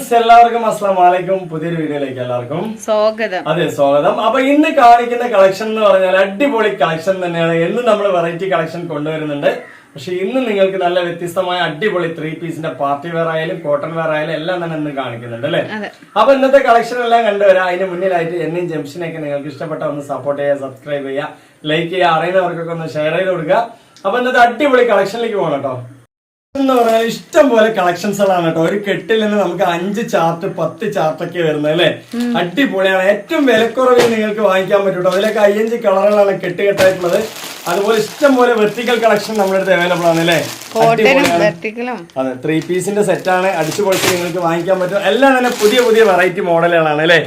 എല്ലാവർക്കും അസ്സലാമു അലൈക്കും. പുതിയൊരു വീഡിയോയിലേക്ക് എല്ലാവർക്കും സ്വാഗതം. അതെ, സ്വാഗതം. അപ്പൊ ഇന്ന് കാണിക്കുന്ന കളക്ഷൻ എന്ന് പറഞ്ഞാൽ അടിപൊളി കളക്ഷൻ തന്നെയാണ്. എന്നും നമ്മൾ വെറൈറ്റി കളക്ഷൻ കൊണ്ടുവരുന്നുണ്ട്. പക്ഷെ ഇന്ന് നിങ്ങൾക്ക് നല്ല വ്യത്യസ്തമായ അടിപൊളി 3 പീസിന്റെ പാർട്ടി വെയർ ആയാലും കോട്ടൺ വെയർ ആയാലും എല്ലാം തന്നെ ഇന്ന് കാണിക്കുന്നുണ്ട് അല്ലെ. അപ്പൊ ഇന്നത്തെ കളക്ഷൻ എല്ലാം കണ്ടുവരാം. അതിന് മുന്നിലായിട്ട് എന്നെയും ജംഷനൊക്കെ നിങ്ങൾക്ക് ഇഷ്ടപ്പെട്ട ഒന്ന് സപ്പോർട്ട് ചെയ്യുക, സബ്സ്ക്രൈബ് ചെയ്യുക, ലൈക്ക് ചെയ്യുക, അറിയുന്നവർക്കൊക്കെ ഒന്ന് ഷെയർ ചെയ്ത് കൊടുക്കുക. അപ്പൊ ഇന്നത്തെ അടിപൊളി കളക്ഷനിലേക്ക് പോകണം കേട്ടോ. എന്ന് പറഞ്ഞാൽ ഇഷ്ടം പോലെ കളക്ഷൻസുകളാണ് കേട്ടോ. ഒരു കെട്ടിൽ നിന്ന് നമുക്ക് 5 ചാർട്ട് 10 ചാർട്ടൊക്കെ വരുന്നത് അല്ലെ. അടിപൊളിയാണ്. ഏറ്റവും വിലക്കുറവിൽ നിങ്ങൾക്ക് വാങ്ങിക്കാൻ പറ്റും. അതിലൊക്കെ 5 കളറുകളാണ് കെട്ടുകെട്ടായിട്ടുള്ളത്. അതുപോലെ ഇഷ്ടം പോലെ വെർട്ടിക്കൽ കളക്ഷൻ നമ്മുടെ അടുത്ത് അവൈലബിൾ ആണ് അല്ലെ. അതെ, 3 പീസിന്റെ സെറ്റാണ്. അടിച്ചുപൊളിച്ച് നിങ്ങൾക്ക് വാങ്ങിക്കാൻ പറ്റും. എല്ലാം തന്നെ പുതിയ പുതിയ വെറൈറ്റി മോഡലുകളാണ് അല്ലെ.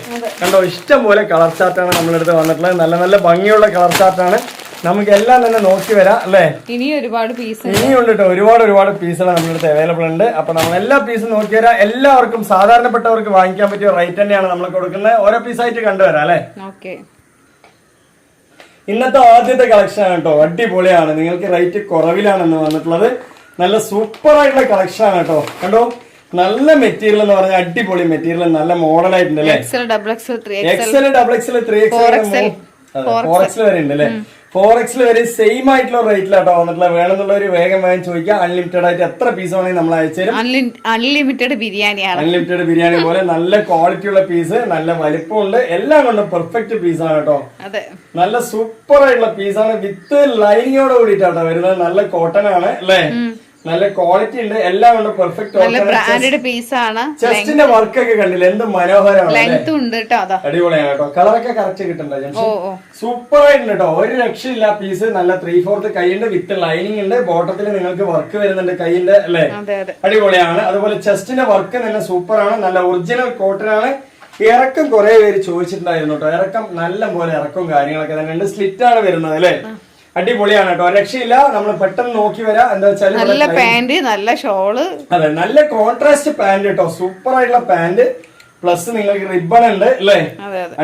കണ്ടോ, ഇഷ്ടം പോലെ കളർ ചാർട്ടാണ് നമ്മുടെ അടുത്ത് വന്നിട്ടുള്ളത്. നല്ല നല്ല ഭംഗിയുള്ള കളർ ചാർട്ടാണ്. നമുക്ക് എല്ലാം തന്നെ നോക്കി വരാം അല്ലെ. ഇനി ഒരുപാട് പീസ് ഇനിയുണ്ട് കേട്ടോ. ഒരുപാട് പീസുകൾ നമ്മുടെ അടുത്ത് അവൈലബിൾ ഉണ്ട്. അപ്പൊ നമ്മൾ എല്ലാ പീസും നോക്കി വരാം. എല്ലാവർക്കും സാധാരണപ്പെട്ടവർക്ക് വാങ്ങിക്കാൻ പറ്റിയ റേറ്റ് തന്നെയാണ് നമ്മൾ കൊടുക്കുന്നത്. ഓരോ പീസായിട്ട് കണ്ടുവരാം അല്ലെ. ഇന്നത്തെ ആദ്യത്തെ കളക്ഷൻ ആണ് കേട്ടോ. അടിപൊളിയാണ്. നിങ്ങൾക്ക് റേറ്റ് കുറവിലാണെന്ന് വന്നിട്ടുള്ളത്. നല്ല സൂപ്പർ ആയിട്ടുള്ള കളക്ഷൻ ആണ് കേട്ടോ. കണ്ടോ, നല്ല മെറ്റീരിയൽ എന്ന് പറഞ്ഞാൽ അടിപൊളി മെറ്റീരിയൽ, നല്ല മോഡൽ ആയിട്ടുണ്ട് അല്ലെ. XL, XL 3XL 4XL വരെ ഉണ്ട് അല്ലെ. 4XL വരെ സെയിം ആയിട്ടുള്ള റേറ്റിലാട്ടോ വന്നിട്ടുള്ള. വേണമെന്നുള്ള ഒരു വേഗം ചോദിക്കാം. അൺലിമിറ്റഡ് ആയിട്ട് എത്ര പീസ് വേണമെങ്കിൽ നമ്മൾ അയച്ചുതരും. അൺലിമിറ്റഡ് ബിരിയാണിയാണ്. അൺലിമിറ്റഡ് ബിരിയാണി പോലെ നല്ല ക്വാളിറ്റി ഉള്ള പീസ്, നല്ല വലിപ്പമുണ്ട്, എല്ലാം കൊണ്ടും പെർഫെക്റ്റ് പീസാണ് കേട്ടോ. നല്ല സൂപ്പർ ആയിട്ടുള്ള പീസാണ്. വിത്ത് ലൈനിങ്ങോട് കൂടിയിട്ടാട്ടോ വരുന്നത്. നല്ല കോട്ടൺ ആണ് അല്ലേ. നല്ല ക്വാളിറ്റി ഉണ്ട്. എല്ലാം കൊണ്ട് പെർഫെക്റ്റ് പീസാണ്. ചെസ്റ്റിന്റെ വർക്കൊക്കെ കണ്ടില്ല, എന്ത് മനോഹരമാണ്. അടിപൊളിയാണ് കേട്ടോ. കളറൊക്കെ കറക്റ്റ് കിട്ടുന്നുണ്ട്. സൂപ്പർ ആയിട്ടുണ്ട് കേട്ടോ. ഒരു രക്ഷയില്ല പീസ്. നല്ല 3/4 കൈയുണ്ട്, വിത്ത് ലൈനിങ് ഉണ്ട്. ബോട്ടത്തിൽ നിങ്ങൾക്ക് വർക്ക് വരുന്നുണ്ട് കൈയിന്റെ അല്ലെ. അടിപൊളിയാണ്. അതുപോലെ ചെസ്റ്റിന്റെ വർക്ക് തന്നെ സൂപ്പർ ആണ്. നല്ല ഒറിജിനൽ കോട്ടൺ ആണ്. ഇറക്കം കുറെ പേര് ചോദിച്ചിട്ടുണ്ടായിരുന്നു കേട്ടോ. ഇറക്കം നല്ല പോലെ ഇറക്കവും കാര്യങ്ങളൊക്കെ തന്നെ ഉണ്ട്. സ്ലിറ്റ് ആണ് വരുന്നത് അല്ലെ. അടിപൊളിയാണ് കേട്ടോ. രക്ഷയില്ല. നമ്മൾ പെട്ടെന്ന് നോക്കി വരാം. എന്താ വെച്ചാൽ നല്ല പാന്റ്, നല്ല ഷോള്. അതെ, നല്ല കോൺട്രാസ്റ്റ് പാന്റ് കേട്ടോ. സൂപ്പർ ആയിട്ടുള്ള പാന്റ് പ്ലസ് നിങ്ങൾക്ക് റിബൺ ഉണ്ട് അല്ലേ.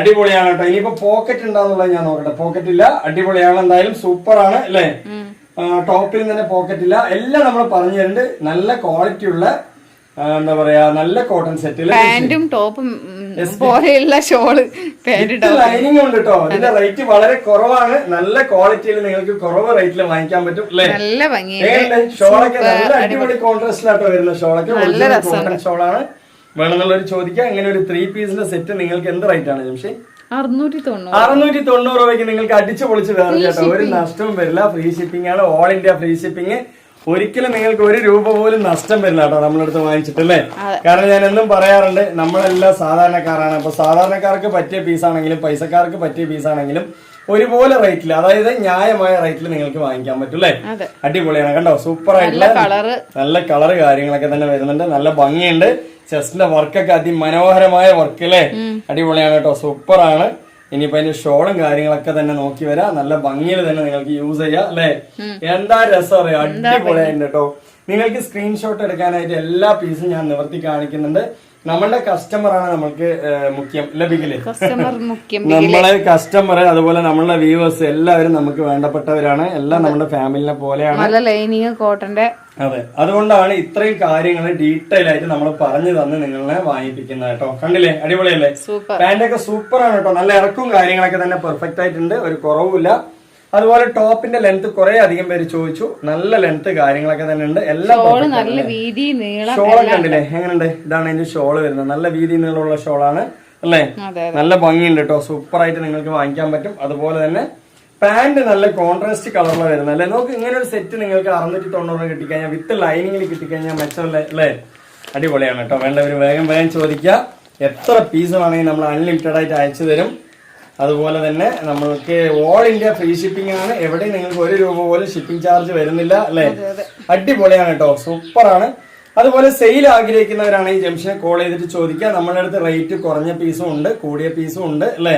അടിപൊളിയാണ് കേട്ടോ. ഇനിയിപ്പോ പോക്കറ്റ് ഉണ്ടാവുന്നുള്ളത് ഞാൻ നോക്കട്ടെ. പോക്കറ്റ് ഇല്ല. അടിപൊളിയാണ്. എന്തായാലും സൂപ്പർ ആണ് അല്ലേ. ടോപ്പിൽ തന്നെ പോക്കറ്റ് ഇല്ല. എല്ലാം നമ്മൾ പറഞ്ഞു തരുന്നുണ്ട്. നല്ല ക്വാളിറ്റി ഉള്ള എന്താ പറയാ, നല്ല കോട്ടൺ സെറ്റില് പാന്റും ടോപ്പും പോലെയുള്ള ഷോള്, ലൈനിങ് ഉണ്ട് കേട്ടോ. ഇതിന്റെ റേറ്റ് വളരെ കുറവാണ്. നല്ല ക്വാളിറ്റിയിൽ നിങ്ങൾക്ക് കുറവ് റേറ്റിൽ വാങ്ങിക്കാൻ പറ്റും അല്ലേ. നല്ല ഷോളൊക്കെ നല്ല അടിപൊളി കോൺട്രാസ്റ്റിലാട്ടോ വരുന്ന ഷോളൊക്കെ. കോട്ടൺ ഷോളാണ്. വേണമെന്നുള്ളൊരു ചോദിക്കാം. ഇങ്ങനെ ഒരു 3 പീസിന്റെ സെറ്റ് നിങ്ങൾക്ക് എന്ത് റേറ്റ് ആണ് ജംഷി? 690 രൂപയ്ക്ക് നിങ്ങൾക്ക് അടിച്ചു പൊളിച്ച് വേറെ കേട്ടോ. ഒരു നഷ്ടവും വരില്ല. ഫ്രീ ഷിപ്പിംഗ് ആണ്. All India free shipping. ഒരിക്കലും നിങ്ങൾക്ക് 1 രൂപ പോലും നഷ്ടം വരില്ല കേട്ടോ നമ്മളടുത്ത് വാങ്ങിച്ചിട്ടല്ലേ. കാരണം ഞാൻ എന്നും പറയാറുണ്ട്, നമ്മളെല്ലാം സാധാരണക്കാരാണ്. അപ്പൊ സാധാരണക്കാർക്ക് പറ്റിയ പീസാണെങ്കിലും പൈസക്കാർക്ക് പറ്റിയ പീസാണെങ്കിലും ഒരുപോലെ റേറ്റിൽ, അതായത് ന്യായമായ റേറ്റിൽ നിങ്ങൾക്ക് വാങ്ങിക്കാൻ പറ്റും അല്ലേ. അടിപൊളിയാണ് കണ്ടോ. സൂപ്പർ ആയിട്ടുള്ള നല്ല കളറ് കാര്യങ്ങളൊക്കെ തന്നെ വരുന്നുണ്ട്. നല്ല ഭംഗിയുണ്ട്. ചെസ്റ്റിന്റെ വർക്കൊക്കെ അതിമനോഹരമായ വർക്ക് അല്ലേ. അടിപൊളിയാണ് കേട്ടോ. സൂപ്പർ ആണ്. ഇനിയിപ്പോ അതിന്റെ ഷോളും കാര്യങ്ങളൊക്കെ തന്നെ നോക്കി വരാം. നല്ല ഭംഗിയിൽ തന്നെ നിങ്ങൾക്ക് യൂസ് ചെയ്യാം അല്ലെ. എന്താ രസം അറിയാം. അടിപൊളിയായിട്ടുണ്ട് കേട്ടോ. നിങ്ങൾക്ക് സ്ക്രീൻഷോട്ട് എടുക്കാനായിട്ട് എല്ലാ പീസും ഞാൻ നിവർത്തി കാണിക്കുന്നുണ്ട്. നമ്മളുടെ കസ്റ്റമറാണ് നമ്മൾക്ക് മുഖ്യം ലഭിക്കല്. നമ്മളെ കസ്റ്റമർ, അതുപോലെ നമ്മളുടെ വ്യൂവേഴ്സ് എല്ലാവരും നമുക്ക് വേണ്ടപ്പെട്ടവരാണ്. എല്ലാം നമ്മുടെ ഫാമിലിനെ പോലെയാണ്. കോട്ടന്റെ അതെ, അതുകൊണ്ടാണ് ഇത്രയും കാര്യങ്ങൾ ഡീറ്റെയിൽ ആയിട്ട് നമ്മൾ പറഞ്ഞു തന്ന് നിങ്ങളെ വാങ്ങിപ്പിക്കുന്നത് കേട്ടോ. കണ്ടില്ലേ, അടിപൊളിയല്ലേ. പാന്റൊക്കെ സൂപ്പർ ആണ് കേട്ടോ. നല്ല ഇറക്കവും കാര്യങ്ങളൊക്കെ തന്നെ പെർഫെക്റ്റ് ആയിട്ടുണ്ട്. ഒരു കുറവുമില്ല. അതുപോലെ ടോപ്പിന്റെ ലെങ്ത് കുറെ അധികം പേര് ചോദിച്ചു. നല്ല ലെങ്ത് കാര്യങ്ങളൊക്കെ തന്നെ ഉണ്ട്. എല്ലാം ഷോളൊക്കെ കണ്ടില്ലേ എങ്ങനെയുണ്ട്. ഇതാണ് അതിന്റെ ഷോള് വരുന്നത്. നല്ല വീതി നീളമുള്ള ഷോളാണ് അല്ലേ. നല്ല ഭംഗിയുണ്ട് കേട്ടോ. സൂപ്പർ ആയിട്ട് നിങ്ങൾക്ക് വാങ്ങിക്കാൻ പറ്റും. അതുപോലെ തന്നെ പാന്റ് നല്ല കോൺട്രാസ്റ്റ് കളറിലാണ് വരുന്നത് അല്ലെ. നോക്ക്, ഇങ്ങനെ ഒരു സെറ്റ് നിങ്ങൾക്ക് 690 കിട്ടിക്കഴിഞ്ഞാൽ വിത്ത് ലൈനിങ്ങിൽ കിട്ടിക്കഴിഞ്ഞാൽ മെച്ചമല്ലേ അല്ലേ. അടിപൊളിയാണ് കേട്ടോ. വേണ്ടവര് വേഗം ചോദിക്കുക. എത്ര പീസ് വേണമെങ്കിൽ നമ്മൾ അൺലിമിറ്റഡ് ആയിട്ട് അയച്ചു തരും. അതുപോലെ തന്നെ നമ്മൾക്ക് ഓൾ ഇന്ത്യ ഫ്രീ ഷിപ്പിംഗ് ആണ്. എവിടെ നിങ്ങൾക്ക് 1 രൂപ പോലും ഷിപ്പിംഗ് ചാർജ് വരുന്നില്ല അല്ലെ. അടിപൊളിയാണ് കേട്ടോ. സൂപ്പർ ആണ്. അതുപോലെ സെയിൽ ആഗ്രഹിക്കുന്നവരാണ് ഈ ജംഷനെ കോൾ ചെയ്തിട്ട് ചോദിക്കുക. നമ്മുടെ അടുത്ത് റേറ്റ് കുറഞ്ഞ പീസും ഉണ്ട്, കൂടിയ പീസും ഉണ്ട് അല്ലെ.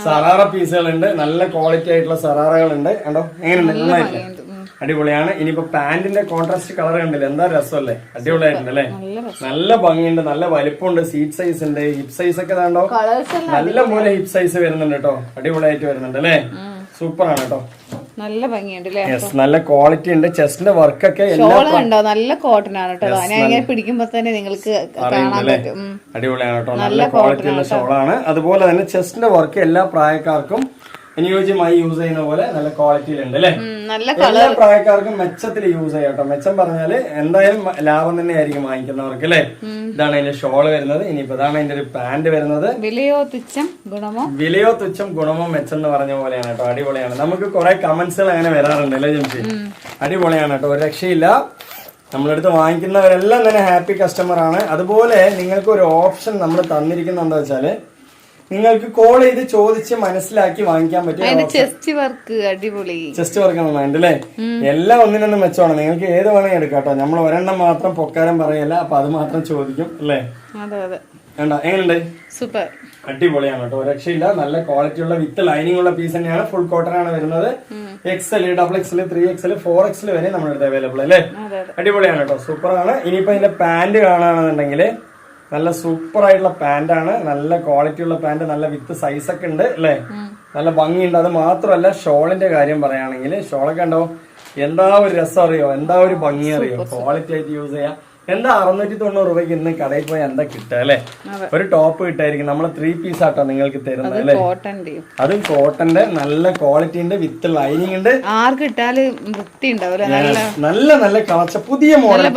സറാറ പീസുകളുണ്ട്. നല്ല ക്വാളിറ്റി ആയിട്ടുള്ള സറാറകളുണ്ട്. കണ്ടോ എങ്ങനെയുണ്ട്. നന്നായിട്ട് അടിപൊളിയാണ്. ഇനിയിപ്പോ പാന്റിന്റെ കോൺട്രാസ്റ്റ് കളർ കണ്ടില്ല, എന്താ രസമല്ലേ. അടിപൊളിയായിട്ടുണ്ട് അല്ലെ. നല്ല ഭംഗിയുണ്ട്. നല്ല വലിപ്പമുണ്ട്. സീറ്റ് സൈസ് ഉണ്ട്. ഹിപ്പ് സൈസ് ഒക്കെ കണ്ടോ. നല്ല പോലെ ഹിപ്പ് സൈസ് വരുന്നുണ്ട് കേട്ടോ. അടിപൊളിയായിട്ട് വരുന്നുണ്ട് അല്ലെ. സൂപ്പർ ആണ് കേട്ടോ. നല്ല ഭംഗിയുണ്ട് അല്ലേ? നല്ല ക്വാളിറ്റി ഉണ്ട്. ചെസ്റ്റിന്റെ വർക്കൊക്കെ ഷോള് കണ്ടോ? നല്ല കോട്ടൺ ആണ് കേട്ടോ. ഞാൻ ഇങ്ങനെ പിടിക്കുമ്പോ തന്നെ നിങ്ങൾക്ക് കാണാൻ പറ്റും. അടിപൊളിയാണ് കേട്ടോ. നല്ല ക്വാളിറ്റി ഉള്ള ഷോളാണ്. അതുപോലെ തന്നെ ചെസ്റ്റിന്റെ വർക്ക് എല്ലാ പ്രായക്കാർക്കും അനുയോജ്യമായി യൂസ് ചെയ്യുന്ന പോലെ നല്ല ക്വാളിറ്റിയിലുണ്ട് അല്ലെ? എല്ലാ പ്രായക്കാർക്കും മെച്ചത്തിൽ യൂസ് ചെയ്യാം കേട്ടോ. മെച്ചം പറഞ്ഞാല് എന്തായാലും ലാഭം തന്നെ ആയിരിക്കും വാങ്ങിക്കുന്നവർക്ക് അല്ലെ? ഇതാണ് അതിന്റെ ഷോള് വരുന്നത്. ഇനിയിപ്പോ ഇതാണ് അതിന്റെ ഒരു പാന്റ് വരുന്നത്. വിലയോ തുച്ഛം ഗുണമോ മെച്ചം എന്ന് പറഞ്ഞ പോലെയാണ് കേട്ടോ. അടിപൊളിയാണ്. നമുക്ക് കുറെ കമന്റ്സുകൾ അങ്ങനെ വരാറുണ്ട് അല്ലേ ജംഷി? അടിപൊളിയാണ് കേട്ടോ. ഒരു രക്ഷയില്ല. നമ്മളെടുത്ത് വാങ്ങിക്കുന്നവരെല്ലാം തന്നെ ഹാപ്പി കസ്റ്റമർ ആണ്. അതുപോലെ നിങ്ങൾക്ക് ഒരു ഓപ്ഷൻ നമ്മൾ തന്നിരിക്കുന്ന എന്താ വെച്ചാല് നിങ്ങൾക്ക് കോൾ ചെയ്ത് ചോദിച്ച് മനസ്സിലാക്കി വാങ്ങിക്കാൻ പറ്റും. ചെസ്റ്റ് വർക്ക് അടിപൊളി. ചെസ്റ്റ് വർക്ക് വേണ്ട അല്ലേ? എല്ലാം ഒന്നിനൊന്നും മെച്ചമാണ്. നിങ്ങൾക്ക് ഏത് വേണമെങ്കിൽ എടുക്കാം കേട്ടോ. നമ്മൾ ഒരെണ്ണം മാത്രം പൊക്കാരം പറയല്ല. അപ്പൊ അത് മാത്രം ചോദിക്കും അല്ലേ? വേണ്ട എങ്ങനെയുണ്ട്? സൂപ്പർ അടിപൊളിയാണ് കേട്ടോ. രക്ഷയില്ല. നല്ല ക്വാളിറ്റി ഉള്ള വിത്ത് ലൈനിങ് ഉള്ള പീസ് തന്നെയാണ്. ഫുൾ കോട്ടൺ ആണ് വരുന്നത്. XL, XXL, 3XL, 4XL വരെ നമ്മുടെ അടുത്ത് അവൈലബിൾ അല്ലേ? അടിപൊളിയാണ് കേട്ടോ. സൂപ്പർ ആണ്. ഇനിയിപ്പോ ഇതിന്റെ പാന്റ് കാണുകയാണെന്നുണ്ടെങ്കിൽ നല്ല സൂപ്പർ ആയിട്ടുള്ള പാന്റ് ആണ്. നല്ല ക്വാളിറ്റി ഉള്ള പാന്റ്. നല്ല വിത്ത് സൈസ് ഒക്കെ ഉണ്ട് അല്ലേ? നല്ല ഭംഗിയുണ്ട്. അത് മാത്രമല്ല ഷോളിന്റെ കാര്യം പറയുകയാണെങ്കിൽ ഷോളൊക്കെ ഉണ്ടോ? എന്താ ഒരു രസം അറിയോ? എന്താ ഒരു ഭംഗി അറിയോ? ക്വാളിറ്റി ആയിട്ട് യൂസ് ചെയ്യാം. എന്താ 690 രൂപയ്ക്ക് ഇന്ന് കടയിൽ പോയി എന്താ കിട്ടുക അല്ലെ? ഒരു ടോപ്പ് കിട്ടായിരിക്കും. നമ്മള് 3 പീസ് ആട്ടോ നിങ്ങൾക്ക് തരുന്നത് അല്ലെ? അതും കോട്ടന്റെ നല്ല ക്വാളിറ്റി ഉണ്ട്. വിത്ത് ലൈനിങ് ഉണ്ട്. നല്ല നല്ല കളർ, പുതിയ മോഡൽ,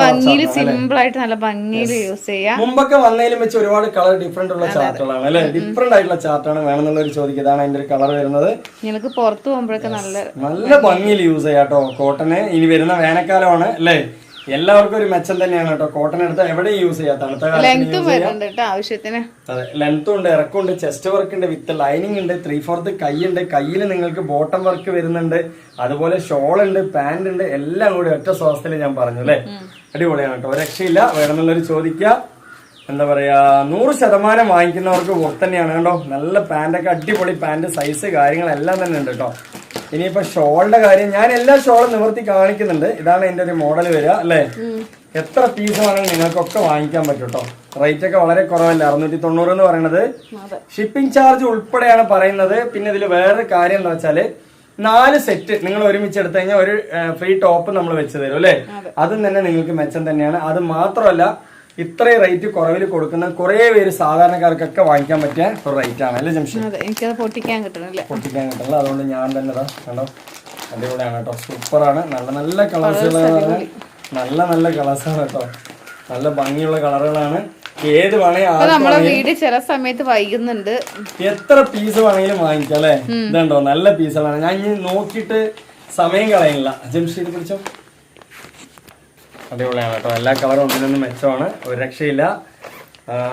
സിമ്പിൾ ആയിട്ട് നല്ല ഭംഗിയിൽ യൂസ് ചെയ്യാം. മുമ്പൊക്കെ വന്നതിലും വെച്ച് ഒരുപാട് കളർ ഡിഫറെന്റ് ഉള്ള ചാർട്ടുകളാണ് അല്ലെ? ഡിഫറെന്റ് ആയിട്ടുള്ള ചാർട്ടാണ് വേണമെന്നുള്ളൊരു ചോദിക്കും. ഇതാണ് അതിന്റെ ഒരു കളർ വരുന്നത്. നിങ്ങൾക്ക് പുറത്തു പോകുമ്പോഴൊക്കെ നല്ല ഭംഗിയിൽ യൂസ് ചെയ്യാം കേട്ടോ. കോട്ടന് ഇനി വരുന്ന വേനൽക്കാലമാണ് അല്ലേ? എല്ലാവർക്കും ഒരു മെച്ചം തന്നെയാണ് കേട്ടോ. കോട്ടൺ എടുത്ത് എവിടെ യൂസ് ചെയ്യാം. തണുത്ത കാലത്ത് ആവശ്യത്തിന്. അതെ, ലെങ്ത്തും ഉണ്ട്, ഇറക്കമുണ്ട്, ചെസ്റ്റ് വർക്ക് ഉണ്ട്, വിത്ത് ലൈനിങ് ഉണ്ട്, 3/4 കൈയുണ്ട്. കയ്യിൽ നിങ്ങൾക്ക് ബോട്ടം വർക്ക് വരുന്നുണ്ട്. അതുപോലെ ഷോൾ ഉണ്ട്, പാന്റ് ഉണ്ട്. എല്ലാം കൂടി ഒറ്റ ശ്വാസത്തിൽ ഞാൻ പറഞ്ഞു അല്ലെ? അടിപൊളിയാണ് കേട്ടോ. രക്ഷയില്ല. വേണമെന്നുള്ളൊരു ചോദിക്കുക. എന്താ പറയാ, 100% വാങ്ങിക്കുന്നവർക്ക് പുറത്ത് തന്നെയാണ് കേട്ടോ. നല്ല പാന്റൊക്കെ അടിപൊളി പാന്റ് സൈസ് കാര്യങ്ങളെല്ലാം തന്നെ ഉണ്ട് കേട്ടോ. ഇനിയിപ്പോ ഷോളിന്റെ കാര്യം ഞാൻ എല്ലാ ഷോളും നിവർത്തി കാണിക്കുന്നുണ്ട്. ഇതാണ് എന്റെ ഒരു മോഡൽ വരിക അല്ലെ? എത്ര പീസ് വേണമെങ്കിൽ നിങ്ങൾക്കൊക്കെ വാങ്ങിക്കാൻ പറ്റും കേട്ടോ. റേറ്റ് ഒക്കെ വളരെ കുറവല്ല. 690 എന്ന് പറയുന്നത് ഷിപ്പിംഗ് ചാർജ് ഉൾപ്പെടെയാണ് പറയുന്നത്. പിന്നെ ഇതിൽ വേറൊരു കാര്യം എന്താ വെച്ചാല് 4 സെറ്റ് നിങ്ങൾ ഒരുമിച്ച് എടുത്തു കഴിഞ്ഞാൽ ഒരു ഫ്രീ ടോപ്പ് നമ്മൾ വെച്ച് തരും അല്ലെ? അതും തന്നെ നിങ്ങൾക്ക് മെച്ചം തന്നെയാണ്. അത് മാത്രമല്ല ഇത്രയും റേറ്റ് കുറവിൽ കൊടുക്കുന്ന കുറെ പേര് സാധാരണക്കാർക്കൊക്കെ വാങ്ങിക്കാൻ പറ്റിയ ഒരു റേറ്റ് ആണ് അല്ലേ ജംഷി? പൊട്ടിക്കാൻ കിട്ടണില്ല. അതുകൊണ്ട് ഞാൻ തന്നെ കണ്ടോ. അടിപൊളിയാണ് കേട്ടോ. സൂപ്പറാണ്. നല്ല നല്ല കളേഴ്സുകളാണ്. നല്ല നല്ല കളേഴ്സാണ് കേട്ടോ. നല്ല ഭംഗിയുള്ള കളറുകളാണ്. ഏത് വേണമെങ്കിൽ ചില സമയത്ത് വൈകുന്നുണ്ട്. എത്ര പീസ് വേണമെങ്കിലും വാങ്ങിക്കാം അല്ലെ? ഇതുണ്ടോ നല്ല പീസുകളാണ്. ഞാൻ ഇനി നോക്കിയിട്ട് സമയം കളയുന്നില്ല. ജംഷി ഇത് പിടിച്ചോ. അടിപൊളിയാണ് കേട്ടോ. എല്ലാ കളറും ഒന്നിനൊന്നും മെച്ചമാണ്. ഒരു രക്ഷയില്ല.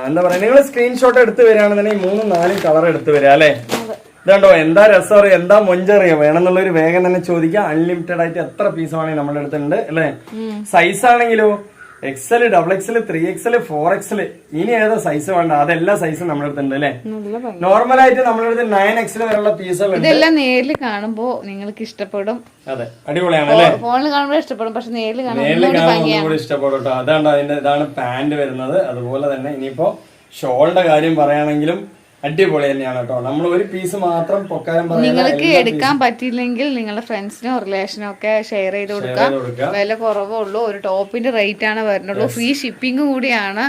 എന്താ പറയാ, നിങ്ങൾ സ്ക്രീൻഷോട്ട് എടുത്ത് വരികയാണെന്നുണ്ടെങ്കിൽ 3-4 കളർ എടുത്ത് വരിക അല്ലെ? ഇതുണ്ടോ എന്താ രസം അറിയോ, എന്താ മൊഞ്ചറിയോ? വേണമെന്നുള്ളൊരു വേഗം തന്നെ ചോദിക്കാം. അൺലിമിറ്റഡ് ആയിട്ട് എത്ര പീസ് വേണമെങ്കിൽ നമ്മുടെ അടുത്തുണ്ട് അല്ലെ? സൈസ് ആണെങ്കിലോ XL, XXL, 3XL, 4XL, ഇനി ഏതാ സൈസ് വേണ്ട അതെല്ലാ സൈസും നമ്മുടെ അടുത്തുണ്ട് അല്ലെ? നോർമലായിട്ട് നമ്മുടെ അടുത്ത് 9XL വരെയുള്ള പീസുകൾ ഇതെല്ലാം നേരിൽ കാണുമ്പോ നിങ്ങൾക്ക് ഇഷ്ടപ്പെടും. അതെ, അടിപൊളിയാണ് അല്ലെ? ഫോണിൽ കാണുമ്പോൾ ഇഷ്ടപ്പെടും, പക്ഷെ നേരിൽ കാണുമ്പോൾ ഇഷ്ടപ്പെടും കേട്ടോ. അതാണ് ഇതാണ് പാന്റ് വരുന്നത്. അതുപോലെ തന്നെ ഇനിയിപ്പോ ഷോളിന്റെ കാര്യം പറയുകയാണെങ്കിലും അടിപൊളി തന്നെയാണ് കേട്ടോ. നമ്മൾ ഒരു പീസ് മാത്രം പൊക്കാരം നിങ്ങൾക്ക് എടുക്കാൻ പറ്റിയില്ലെങ്കിൽ നിങ്ങളുടെ ഫ്രണ്ട്സിനോ റിലേഷനോ ഒക്കെ ഷെയർ ചെയ്ത് കൊടുക്കാം. വില കുറവേ ഉള്ളൂ. ഒരു ടോപ്പിന്റെ റേറ്റ് ആണ് വരുന്നുള്ളൂ. ഫ്രീ ഷിപ്പിംഗ് കൂടിയാണ്.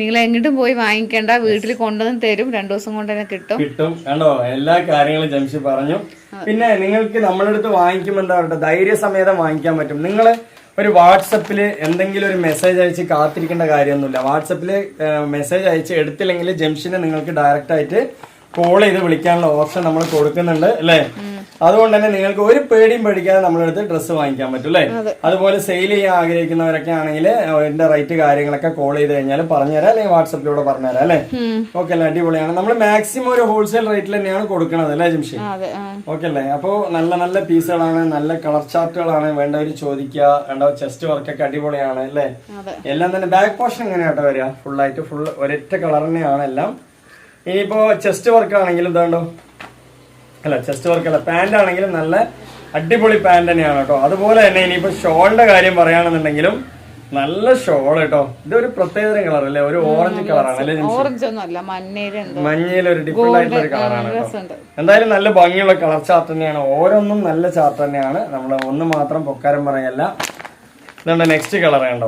നിങ്ങൾ എങ്ങോട്ടും പോയി വാങ്ങിക്കേണ്ട, വീട്ടിൽ കൊണ്ടുവന്ന് തരും. 2 ദിവസം കൊണ്ട് തന്നെ കിട്ടും. കണ്ടോ എല്ലാ കാര്യങ്ങളും ജംഷി പറഞ്ഞു. പിന്നെ നിങ്ങൾക്ക് നമ്മുടെ അടുത്ത് വാങ്ങിക്കുമ്പോൾ എന്താ പറയുക, ധൈര്യസമേതം വാങ്ങിക്കാൻ പറ്റും. നിങ്ങള് ഒരു വാട്സപ്പില് എന്തെങ്കിലും ഒരു മെസ്സേജ് അയച്ച് കാത്തിരിക്കേണ്ട കാര്യമൊന്നുമില്ല. വാട്സപ്പില് മെസ്സേജ് അയച്ച് എടുത്തില്ലെങ്കിൽ ജംഷനെ നിങ്ങൾക്ക് ഡയറക്റ്റ് ആയിട്ട് കോൾ ചെയ്ത് വിളിക്കാനുള്ള ഓപ്ഷൻ നമ്മൾ കൊടുക്കുന്നുണ്ട് അല്ലെ? അതുകൊണ്ട് തന്നെ നിങ്ങൾക്ക് ഒരു പേടിയും പേടിക്കാതെ നമ്മളെടുത്ത് ഡ്രസ്സ് വാങ്ങിക്കാൻ പറ്റും അല്ലെ? അതുപോലെ സെയിൽ ചെയ്യാൻ ആഗ്രഹിക്കുന്നവരൊക്കെ ആണെങ്കിൽ അതിന്റെ റേറ്റ് കാര്യങ്ങളൊക്കെ കോൾ ചെയ്ത് കഴിഞ്ഞാൽ പറഞ്ഞുതരാം, അല്ലെങ്കിൽ വാട്സപ്പിലൂടെ പറഞ്ഞുതരാം അല്ലെ? ഓക്കെ അല്ലേ? അടിപൊളിയാണ്. നമ്മൾ മാക്സിമം ഒരു ഹോൾസെയിൽ റേറ്റിൽ തന്നെയാണ് കൊടുക്കുന്നത് അല്ലെ ജംഷി? ഓക്കെ അല്ലേ? അപ്പോ നല്ല നല്ല പീസുകളാണ്, നല്ല കളർ ചാർട്ടുകളാണ്. വേണ്ടവർ ചോദിക്കുക. വേണ്ട ചെസ്റ്റ് വർക്കൊക്കെ അടിപൊളിയാണ് അല്ലെ? എല്ലാം തന്നെ ബാക്ക് പോർഷൻ എങ്ങനെയാട്ടോ വരിക? ഫുള്ളായിട്ട് ഫുൾ ഒരൊറ്റ കളർ തന്നെയാണ് എല്ലാം. ഇനിയിപ്പോ ചെസ്റ്റ് വർക്ക് ആണെങ്കിലും ഇതാണ്ടോ, അല്ല ചെസ്റ്റ് വർക്ക് അല്ല, പാന്റ് ആണെങ്കിലും നല്ല അടിപൊളി പാന്റ് തന്നെയാണ് കേട്ടോ. അതുപോലെ തന്നെ ഇനിയിപ്പോ ഷോളിന്റെ കാര്യം പറയുകയാണെന്നുണ്ടെങ്കിലും നല്ല ഷോൾ കേട്ടോ. ഇതൊരു പ്രത്യേക കളർ അല്ലേ, ഒരു ഓറഞ്ച് കളറാണ് അല്ലേ? ഓറഞ്ച് ഒന്നും അല്ല, മഞ്ഞയിൽ ഒരു ഡിഫറെന്റ് ആയിട്ടുള്ള ഒരു കളറാണ് കേട്ടോ. എന്തായാലും നല്ല ഭംഗിയുള്ള കളർ ചാർട്ട് തന്നെയാണ്. ഓരോന്നും നല്ല ചാർട്ട് തന്നെയാണ്. നമ്മൾ ഒന്ന് മാത്രം പൊക്കാരം പറയല്ല. ഇതുണ്ട് നെക്സ്റ്റ് കളർ കണ്ടോ,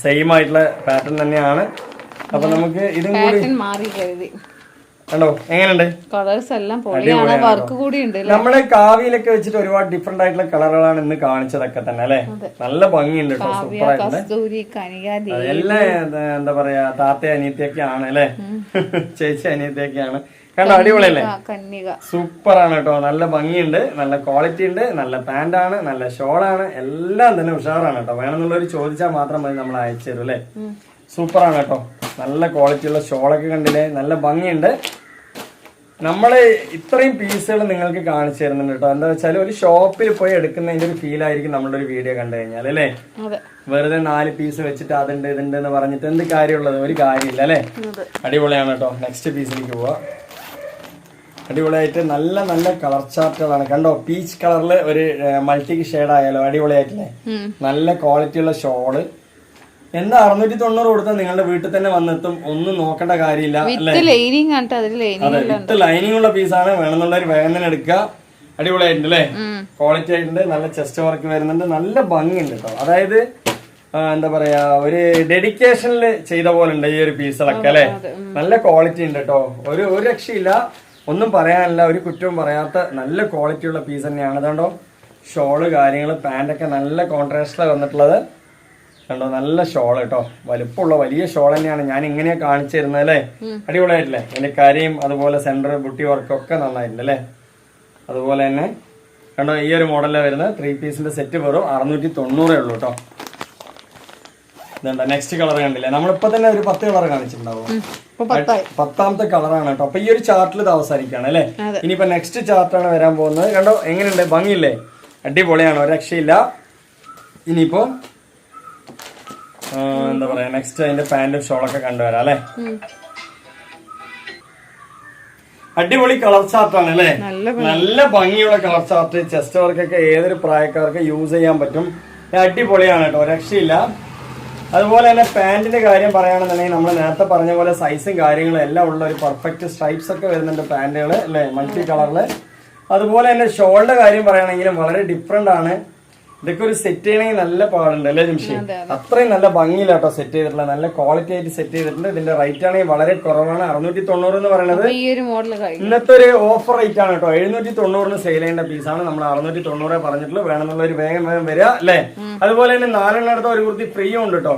സെയിം ആയിട്ടുള്ള പാറ്റേൺ തന്നെയാണ്. അപ്പൊ നമുക്ക് ഇതും കൂടി കണ്ടോ എങ്ങനെയുണ്ട്? കളേഴ്സ് എല്ലാം പൊളിയാണ്, വർക്ക് കൂടി ഉണ്ട്. നമ്മളെ കാവിയിലൊക്കെ വെച്ചിട്ട് ഒരുപാട് ഡിഫറെന്റ് ആയിട്ടുള്ള കളറുകളാണ് ഇന്ന് കാണിച്ചതൊക്കെ തന്നെ അല്ലെ. നല്ല ഭംഗിയുണ്ട് കേട്ടോ, സൂപ്പർ ആയിട്ടുണ്ട്. എല്ലാം എന്താ പറയാ താത്ത അനിയത്തിയൊക്കെ ആണ് അല്ലെ, ചേച്ചി അനിയത്തിയൊക്കെയാണ്. കണ്ടോ അടിപൊളിയല്ലേ, സൂപ്പർ ആണ് കേട്ടോ. നല്ല ഭംഗിയുണ്ട്, നല്ല ക്വാളിറ്റി ഉണ്ട്, നല്ല പാന്റ് ആണ്, നല്ല ഷോളാണ്, എല്ലാം തന്നെ ഉഷാറാണ് കേട്ടോ. വേണമെന്നുള്ളവർ ചോദിച്ചാൽ മാത്രം മതി, നമ്മൾ അയച്ചു തരും അല്ലെ. സൂപ്പർ ആണ് കേട്ടോ, നല്ല ക്വാളിറ്റി ഉള്ള ഷോളൊക്കെ കണ്ടില്ലേ, നല്ല ഭംഗിയുണ്ട്. നമ്മള് ഇത്രയും പീസുകൾ നിങ്ങൾക്ക് കാണിച്ചു തരുന്നുണ്ട് കേട്ടോ. എന്താ വെച്ചാൽ ഒരു ഷോപ്പിൽ പോയി എടുക്കുന്നതിന്റെ ഒരു ഫീൽ ആയിരിക്കും നമ്മുടെ ഒരു വീഡിയോ കണ്ടു കഴിഞ്ഞാൽ അല്ലേ. വെറുതെ 4 പീസ് വെച്ചിട്ട് അതുണ്ട് ഇതുണ്ട് എന്ന് പറഞ്ഞിട്ട് എന്ത് കാര്യമുള്ളത്, ഒരു കാര്യമില്ല അല്ലെ. അടിപൊളിയാണ് കേട്ടോ. നെക്സ്റ്റ് പീസിലേക്ക് പോവാ. അടിപൊളിയായിട്ട് നല്ല നല്ല കളർ ചാർട്ടുകളാണ് കണ്ടോ. പീച്ച് കളറിൽ ഒരു മൾട്ടി ഷെയ്ഡ് ആയാലോ, അടിപൊളിയായിട്ടില്ലേ. നല്ല ക്വാളിറ്റി ഉള്ള ഷോള്. എന്താ 690 കൊടുത്താൽ നിങ്ങളുടെ വീട്ടിൽ തന്നെ വന്നെത്തും, ഒന്നും നോക്കേണ്ട കാര്യമില്ല അല്ലേ. അതെ, വിത്ത് ലൈനിങ് ഉള്ള പീസാണ്. വേണമെന്നുള്ളവർ വേഗം തന്നെ എടുക്കുക. അടിപൊളിയായിട്ടുണ്ട് അല്ലേ, ക്വാളിറ്റി ആയിട്ടുണ്ട്. നല്ല ചെസ്റ്റ് വർക്ക് വരുന്നുണ്ട്, നല്ല ഭംഗിയുണ്ട് കേട്ടോ. അതായത് എന്താ പറയാ, ഒരു ഡെഡിക്കേഷനിൽ ചെയ്ത പോലെ ഉണ്ട് ഈ ഒരു പീസുകളൊക്കെ അല്ലെ. നല്ല ക്വാളിറ്റി ഉണ്ട് കേട്ടോ, ഒരു രക്ഷയില്ല, ഒന്നും പറയാനില്ല, ഒരു കുറ്റവും പറയാത്ത നല്ല ക്വാളിറ്റി ഉള്ള പീസ് തന്നെയാണ്. അതുകൊണ്ടോ ഷോള് കാര്യങ്ങള് പാൻറ്റൊക്കെ നല്ല കോൺട്രാസ്റ്റിലാണ് വന്നിട്ടുള്ളത് കണ്ടോ. നല്ല ഷോൾ കേട്ടോ, വലുപ്പമുള്ള വലിയ ഷോൾ തന്നെയാണ്. ഞാൻ ഇങ്ങനെയാ കാണിച്ചു തരുന്നത് അല്ലേ. അടിപൊളിയായിട്ടില്ലേ. അതിന്റെ കരയും അതുപോലെ സെന്റർ ബുട്ടി വർക്കൊക്കെ നന്നായിട്ടുണ്ട് അല്ലേ. അതുപോലെ തന്നെ കണ്ടോ, ഈ ഒരു മോഡലിലാണ് വരുന്നത്. 3 പീസിന്റെ സെറ്റ് വെറും 690 ഉള്ളൂ കേട്ടോ. ഇതുണ്ട് നെക്സ്റ്റ് കളർ കണ്ടില്ലേ. നമ്മളിപ്പോ തന്നെ ഒരു 10 കളർ കാണിച്ചിട്ടുണ്ടാവും. 10ാമത്തെ കളറാണ് കേട്ടോ. അപ്പൊ ഈ ഒരു ചാർട്ടിൽ ഇത് അവസാനിക്കാണ് അല്ലെ. ഇനിയിപ്പോ നെക്സ്റ്റ് ചാർട്ടാണ് വരാൻ പോകുന്നത്. കണ്ടോ എങ്ങനെയുണ്ട്, ഭംഗിയില്ലേ, അടിപൊളിയാണ്, ഒരു രക്ഷയില്ല. ഇനിയിപ്പോ എന്താ പറയാ, നെക്സ്റ്റ് അതിന്റെ പാന്റും ഷോളൊക്കെ കണ്ടുവരാം അല്ലെ. അടിപൊളി കളർ ചാർട്ടാണ് അല്ലെ, നല്ല ഭംഗിയുള്ള കളർ ചാർട്ട്. ചെസ്റ്റ് വർക്കൊക്കെ ഏതൊരു പ്രായക്കാർക്ക് യൂസ് ചെയ്യാൻ പറ്റും. അടിപൊളിയാണ് കേട്ടോ, രക്ഷയില്ല. അതുപോലെ തന്നെ പാന്റിന്റെ കാര്യം പറയുകയാണെന്നുണ്ടെങ്കിൽ നമ്മൾ നേരത്തെ പറഞ്ഞ പോലെ സൈസും കാര്യങ്ങളും എല്ലാം ഉള്ള ഒരു പെർഫെക്റ്റ് സ്ട്രൈപ്സ് ഒക്കെ വരുന്നുണ്ട് പാന്റുകൾ അല്ലെ, മൾട്ടി കളറില്. അതുപോലെ തന്നെ ഷോളിന്റെ കാര്യം പറയുകയാണെങ്കിലും വളരെ ഡിഫറെന്റ് ആണ്. ഇതൊക്കെ ഒരു സെറ്റ് ചെയ്യണമെങ്കിൽ നല്ല പാടുണ്ട് അല്ലേ ജിംഷി. അത്രയും നല്ല ഭംഗിയിലാട്ടോ സെറ്റ് ചെയ്തിട്ടുള്ള, നല്ല ക്വാളിറ്റി ആയിട്ട് സെറ്റ് ചെയ്തിട്ടുണ്ട്. ഇതിന്റെ റേറ്റ് ആണെങ്കിൽ വളരെ കുറവാണ്. 690 എന്ന് പറയുന്നത് ഇന്നത്തെ ഒരു ഓഫർ റേറ്റ് ആണ് കേട്ടോ. 790 സെയിൽ ചെയ്യേണ്ട പീസാണ്. നമ്മൾ 690 പറഞ്ഞിട്ടുള്ളൂ. വേണമെന്നുള്ള ഒരു വേഗം വരിക അല്ലേ. അതുപോലെ തന്നെ 4 എടുത്ത ഒരു കുർത്തി ഫ്രീ ഉണ്ട് കേട്ടോ.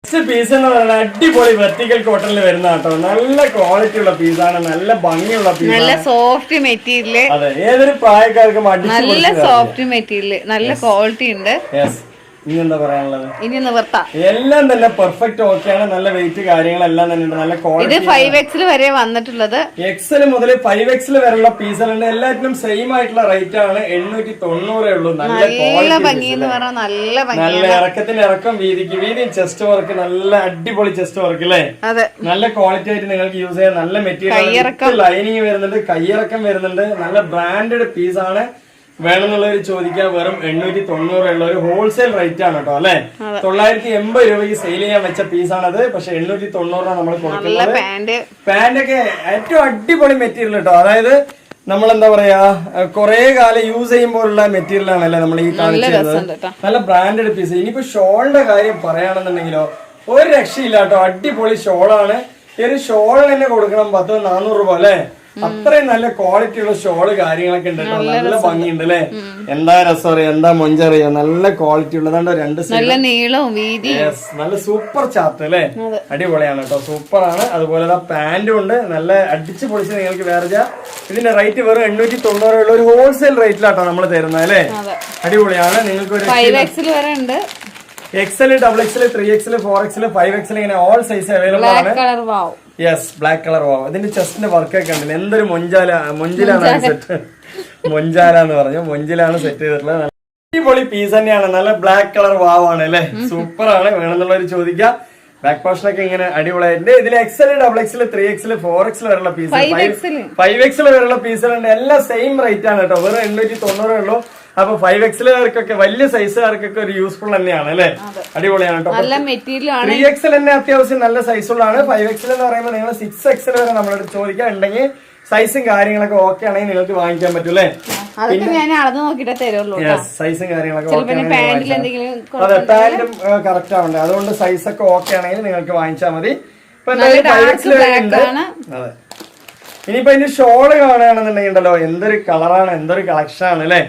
നെക്സ്റ്റ് പീസ് എന്ന് പറയുന്നത് അടിപൊളി വെർട്ടിക്കൽ കോട്ടണിൽ വരുന്ന കേട്ടോ. നല്ല ക്വാളിറ്റി ഉള്ള പീസാണ്, നല്ല ഭംഗിയുള്ള പീസ്, നല്ല സോഫ്റ്റ് മെറ്റീരിയൽ. അതെ, ഏതൊരു പ്രായക്കാർക്കും നല്ല സോഫ്റ്റ് മെറ്റീരിയൽ, നല്ല ക്വാളിറ്റി ഉണ്ട്. ഇനി എന്താ പറയാനുള്ളത്, ഇനി നിവർത്താം. എല്ലാം തന്നെ പെർഫെക്റ്റ് ഓക്കെയാണ്. നല്ല വെയിറ്റ് കാര്യങ്ങളെല്ലാം തന്നെ ഉണ്ട്, നല്ല ക്വാളിറ്റി. ഇത് 5XL വരെ വന്നിട്ടുള്ളത്. XL മുതൽ 5XL വരെയുള്ള പീസുകളുണ്ട്. എല്ലാത്തിനും സെയിം ആയിട്ടുള്ള റേറ്റ് ആണ്. 890 ഉള്ളൂ. നല്ല ഭംഗി എന്ന് പറഞ്ഞാൽ നല്ല ഭംഗി, നല്ല ഇറക്കത്തിന് ഇറക്കം, വീതിക്ക് വീതി, ചെസ്റ്റ് വർക്ക്, നല്ല അടിപൊളി ചെസ്റ്റ് വർക്ക് അല്ലേ. നല്ല ക്വാളിറ്റി ആയിട്ട് നിങ്ങൾക്ക് യൂസ് ചെയ്യാൻ. നല്ല മെറ്റീരിയൽ, ലൈനിങ് വരുന്നുണ്ട്, കയ്യിറക്കം വരുന്നുണ്ട്. നല്ല ബ്രാൻഡഡ് പീസാണ്. വേണമെന്നുള്ളവർ ചോദിക്കുക. വെറും 890 ഉള്ള ഒരു ഹോൾസെയിൽ റേറ്റ് ആണ് കേട്ടോ അല്ലെ. 980 രൂപയ്ക്ക് സെയിൽ ചെയ്യാൻ വെച്ച പീസാണത്. പക്ഷെ 890 നമ്മൾ കൊടുക്കുന്നത്. പാന്റൊക്കെ ഏറ്റവും അടിപൊളി മെറ്റീരിയൽ കേട്ടോ. അതായത് നമ്മൾ എന്താ പറയാ, കുറെ കാലം യൂസ് ചെയ്യുമ്പോഴുള്ള മെറ്റീരിയൽ ആണല്ലേ നമ്മൾ ഈ കാണിച്ചത്. നല്ല ബ്രാൻഡഡ് പീസ്. ഇനിയിപ്പോ ഷോളിന്റെ കാര്യം പറയുകയാണെന്നുണ്ടെങ്കിലോ ഒരു രക്ഷയില്ല കേട്ടോ. അടിപൊളി ഷോളാണ്. ഈ ഒരു ഷോൾ തന്നെ കൊടുക്കണം 400 രൂപ അല്ലെ. അത്രയും നല്ല ക്വാളിറ്റി ഉള്ള ഷോള് കാര്യങ്ങളൊക്കെ ഉണ്ട് കേട്ടോ. നല്ല ഭംഗിയുണ്ട് അല്ലെ. എന്താ രസം, എന്താ മൊഞ്ചറിയോ, നല്ല ക്വാളിറ്റി ഉള്ളതാണ്ടോ. 2 നല്ല നീളവും വീതി, നല്ല സൂപ്പർ ചാർട്ട് അല്ലെ. അടിപൊളിയാണ് കേട്ടോ, സൂപ്പർ ആണ്. അതുപോലെ പാന്റും ഉണ്ട്. നല്ല അടിച്ചു പൊളിച്ച് നിങ്ങൾക്ക് വേറെ. ഇതിന്റെ റേറ്റ് വെറും 890 ഉള്ള ഒരു ഹോൾസെയിൽ റേറ്റിലാട്ടോ നമ്മൾ തരുന്നത് അല്ലെ. അടിപൊളിയാണ്. നിങ്ങൾക്ക് ഒരു 5XL വരെ ഉണ്ട്. XL, XXL, 3XL, 4XL, 5XL ഇങ്ങനെ ഓൾ സൈസ് അവൈലബിൾ ആണ്. യെസ്, ബ്ലാക്ക് കളർ വാവ്. ഇതിന്റെ ചെസ്റ്റിന്റെ വർക്കൊക്കെ ഉണ്ടല്ലോ. എന്തൊരു മൊഞ്ചിലാണ് സെറ്റ്. മൊഞ്ചാല എന്ന് പറഞ്ഞു, മൊഞ്ചിലാണ് സെറ്റ് ചെയ്തിട്ടുള്ളത്. അടിപൊളി പീസ് തന്നെയാണ്. നല്ല ബ്ലാക്ക് കളർ വാവാണ് അല്ലെ. സൂപ്പർ ആണ്. വേണമെന്നുള്ളവർ ചോദിക്കാം. ബാക്ക് പോർഷനൊക്കെ ഇങ്ങനെ അടിപൊളിയായിട്ടുണ്ട്. ഇതിൽ XL, XXL, 3XL, 4XL വരെയുള്ള പീസ്, 5XL വരെയുള്ള പീസുകളുണ്ട്. എല്ലാം സെയിം റേറ്റ് ആണ് കേട്ടോ. വെറും 890 ഉള്ളൂ. അപ്പൊ 5XLകാർക്കൊക്കെ വലിയ സൈസുകാർക്കൊക്കെ ഒരു യൂസ്ഫുൾ തന്നെയാണ് അല്ലെ. അടിപൊളിയാണ് കേട്ടോ. നല്ല മെറ്റീരിയൽ ആണ്. 3XL തന്നെ അത്യാവശ്യം നല്ല സൈസുള്ളതാണ്. 5XL എന്ന് പറയുമ്പോൾ നിങ്ങൾ 6XL വരെ നമ്മളോട് ചോദിക്കാൻ ഉണ്ടെങ്കിൽ സൈസും കാര്യങ്ങളൊക്കെ ഓക്കെ ആണെങ്കിൽ നിങ്ങൾക്ക് വാങ്ങിക്കാൻ പറ്റും അല്ലേ. അതൊക്കെ ഞാൻ അളന്ന് നോക്കിട്ടേ തരുള്ളൂ. സൈസും കാര്യങ്ങളൊക്കെ അതെ, പാന്റും കറക്റ്റ് ആവണ്ടേ, അതുകൊണ്ട് സൈസ് ഒക്കെ ഓക്കെ ആണെങ്കിൽ നിങ്ങൾക്ക് വാങ്ങിച്ചാൽ മതി. ഇപ്പൊ എന്തായാലും 5XL ഉണ്ട്. അതെ, ഇനിയിപ്പോ ഇതിന്റെ ഷോള് കാണുകയാണെന്നുണ്ടെങ്കിൽ ഉണ്ടല്ലോ എന്തൊരു കളറാണ്, എന്തൊരു കളക്ഷൻ ആണ് അല്ലെ.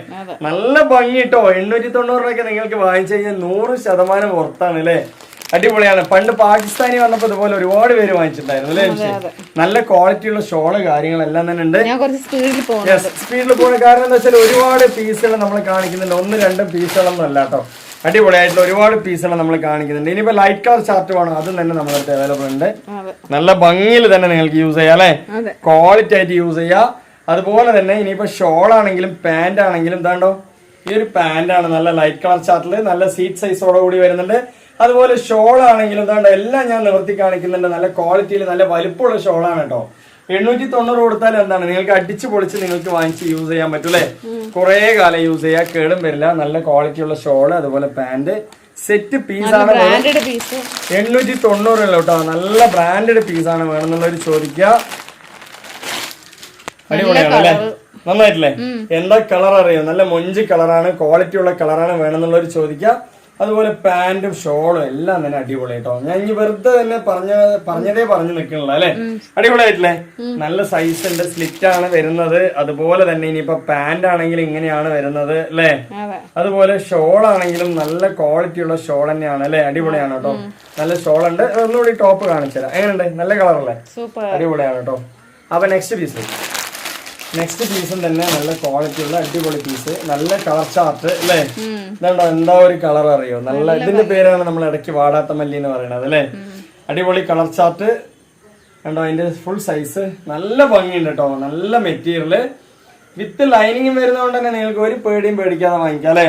നല്ല ഭംഗി കേട്ടോ. 890 രൂപയ്ക്ക് നിങ്ങൾക്ക് വാങ്ങിച്ചു കഴിഞ്ഞാൽ 100% പുറത്താണ് അല്ലെ. അടിപൊളിയാണ്. പണ്ട് പാകിസ്ഥാനി വന്നപ്പോ ഇതുപോലെ ഒരുപാട് പേര് വാങ്ങിച്ചിട്ടുണ്ടായിരുന്നു അല്ലേ. നല്ല ക്വാളിറ്റിയുള്ള ഷോള് കാര്യങ്ങളെല്ലാം തന്നെ ഉണ്ട്. സ്പീഡിൽ പോകുന്ന കാരണം എന്താ വെച്ചാൽ ഒരുപാട് പീസുകൾ നമ്മൾ കാണിക്കുന്നുണ്ട്. 1-2 പീസുകളൊന്നും അല്ല കേട്ടോ. അടിപൊളിയായിട്ടുള്ള ഒരുപാട് പീസുകൾ നമ്മൾ കാണിക്കുന്നുണ്ട്. ഇനിയിപ്പോ ലൈറ്റ് കളർ ചാർട്ട് വേണം, അതും തന്നെ നമ്മുടെ അടുത്ത് അവൈലബിൾ ഉണ്ട്. നല്ല ഭംഗിയിൽ തന്നെ നിങ്ങൾക്ക് യൂസ് ചെയ്യാം അല്ലെ, ക്വാളിറ്റി ആയിട്ട് യൂസ് ചെയ്യാം. അതുപോലെ തന്നെ ഇനിയിപ്പോ ഷോൾ ആണെങ്കിലും പാന്റ് ആണെങ്കിലും ഇതാണ്ടോ ഈ ഒരു പാന്റ് ആണ് നല്ല ലൈറ്റ് കളർ ചാർട്ടില് നല്ല സീറ്റ് സൈസോടെ കൂടി വരുന്നുണ്ട്. അതുപോലെ ഷോൾ ആണെങ്കിലും ഇതാണ്ട് എല്ലാം ഞാൻ നിവർത്തി കാണിക്കുന്നുണ്ട്. നല്ല ക്വാളിറ്റിയിൽ നല്ല വലുപ്പമുള്ള ഷോളാണ് കേട്ടോ. 890 കൊടുത്താൽ എന്താണ് നിങ്ങൾക്ക് അടിച്ചു പൊളിച്ച് നിങ്ങൾക്ക് വാങ്ങിച്ച് യൂസ് ചെയ്യാൻ പറ്റൂലേ. കുറെ കാലം യൂസ് ചെയ്യാൻ കേടും വരില്ല. നല്ല ക്വാളിറ്റിയുള്ള ഷോള് അതുപോലെ പാന്റ് സെറ്റ് പീസാണ് 890 കേട്ടോ. നല്ല ബ്രാൻഡഡ് പീസാണ് വേണമെന്നുള്ളവർ ചോദിക്കുക. അടിപൊളിയാണ് അല്ലെ, നന്നായിട്ടില്ലേ. എന്താ കളർ അറിയാം, നല്ല മൊഞ്ച് കളറാണ്, ക്വാളിറ്റി ഉള്ള കളറാണ് വേണമെന്നുള്ളവർ ചോദിക്കുക. അതുപോലെ പാന്റും ഷോളും എല്ലാം തന്നെ അടിപൊളി കേട്ടോ. ഞാൻ ഇനി വെറുതെ തന്നെ പറഞ്ഞതേ പറഞ്ഞു നിൽക്കണില്ല അല്ലെ. അടിപൊളിയായിട്ടില്ലേ, നല്ല സൈസ് ഉണ്ട്, സ്ലിറ്റ് ആണ് വരുന്നത്. അതുപോലെ തന്നെ ഇനിയിപ്പോ പാന്റ് ആണെങ്കിലും ഇങ്ങനെയാണ് വരുന്നത് അല്ലെ. അതുപോലെ ഷോൾ ആണെങ്കിലും നല്ല ക്വാളിറ്റി ഉള്ള ഷോൾ തന്നെയാണ് അല്ലെ. അടിപൊളിയാണ് കേട്ടോ. നല്ല ഷോൾ ഉണ്ട്. ഒന്നുകൂടി ടോപ്പ് കാണിച്ചു തരാം. എങ്ങനെയുണ്ട്, നല്ല കളറല്ലേ, അടിപൊളിയാണ് കേട്ടോ. അപ്പൊ നെക്സ്റ്റ് പീസും തന്നെ നല്ല ക്വാളിറ്റി ഉള്ള അടിപൊളി പീസ്, നല്ല കളർ ചാർട്ട് അല്ലേ. ഇതുണ്ടോ എന്താ ഒരു കളർ അറിയോ, നല്ല ഇതിന്റെ പേരാണ് നമ്മൾ ഇടയ്ക്ക് വാടാത്ത മല്ലി എന്ന് പറയുന്നത് അല്ലെ. അടിപൊളി കളർ ചാർട്ട് കണ്ടോ, അതിന്റെ ഫുൾ സൈസ് നല്ല ഭംഗിയുണ്ട് കേട്ടോ. നല്ല മെറ്റീരിയല് വിത്ത് ലൈനിങ്ങും വരുന്നതുകൊണ്ട് തന്നെ നിങ്ങൾക്ക് ഒരു പേടിയും പേടിക്കാതെ വാങ്ങിക്കാം അല്ലെ.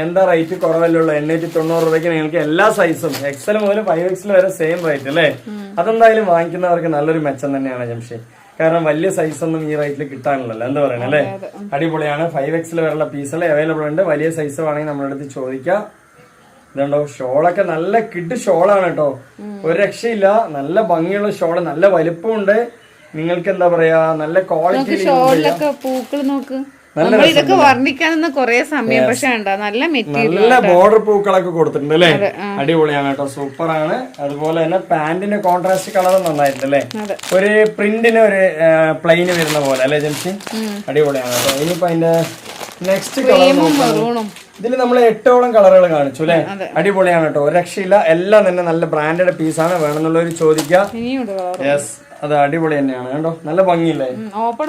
എന്താ റേറ്റ് കുറവല്ലോ, 890 രൂപയ്ക്ക് നിങ്ങൾക്ക് എല്ലാ സൈസും XL മുതൽ 5XL വരെ സെയിം റേറ്റ് അല്ലേ. അതെന്തായാലും വാങ്ങിക്കുന്നവർക്ക് നല്ലൊരു മെച്ചം തന്നെയാണ് ജംഷി. കാരണം വലിയ സൈസ് ഒന്നും ഈ റേറ്റിൽ കിട്ടാനുള്ളല്ലോ, എന്താ പറയുന്നത് അല്ലെ. അടിപൊളിയാണ്. 5XL വരെയുള്ള പീസുകൾ അവൈലബിൾ ഉണ്ട്. വലിയ സൈസ് വേണമെങ്കിൽ നമ്മുടെ അടുത്ത് ചോദിക്കാം. ഇതുണ്ടോ ഷോളൊക്കെ നല്ല കിഡ് ഷോളാണ് കേട്ടോ. ഒരു രക്ഷയില്ല. നല്ല ഭംഗിയുള്ള ഷോള്, നല്ല വലിപ്പമുണ്ട്. നിങ്ങൾക്ക് എന്താ പറയാ നല്ല ക്വാളിറ്റി. പൂക്കൾ നോക്ക്, ഇതൊക്കെ വർണ്ണിക്കാനെന്ന് കൊറേ സമയം, പക്ഷെ നല്ല മെറ്റീരിയൽ, നല്ല ബോർഡർ പൂക്കളൊക്കെ കൊടുത്തിട്ടുണ്ട് അല്ലെ. അടിപൊളിയാണ് കേട്ടോ, സൂപ്പറാണ്. അതുപോലെ തന്നെ പാന്റിന്റെ കോൺട്രാസ്റ്റ് കളർ നന്നായിട്ടുണ്ട് അല്ലെ. ഒരു പ്രിന്റിന് ഒരു പ്ലെയിന് വരുന്ന പോലെ അല്ലെ ജംഷി. അടിപൊളിയാണ് കേട്ടോ. ഇനിയിപ്പോ അതിന്റെ നെക്സ്റ്റ് കളർ ഇതിൽ നമ്മൾ 8ഓളം കളറുകൾ കാണിച്ചു അല്ലെ. അടിപൊളിയാണ് കേട്ടോ, ഒരു രക്ഷയില്ല. എല്ലാം തന്നെ നല്ല ബ്രാൻഡഡ് പീസാണ് വേണമെന്നുള്ളവർ ചോദിക്കാം. യെസ്, അത് അടിപൊളി തന്നെയാണ് കേട്ടോ. നല്ല ഭംഗിയില്ലേ, സൂപ്പർ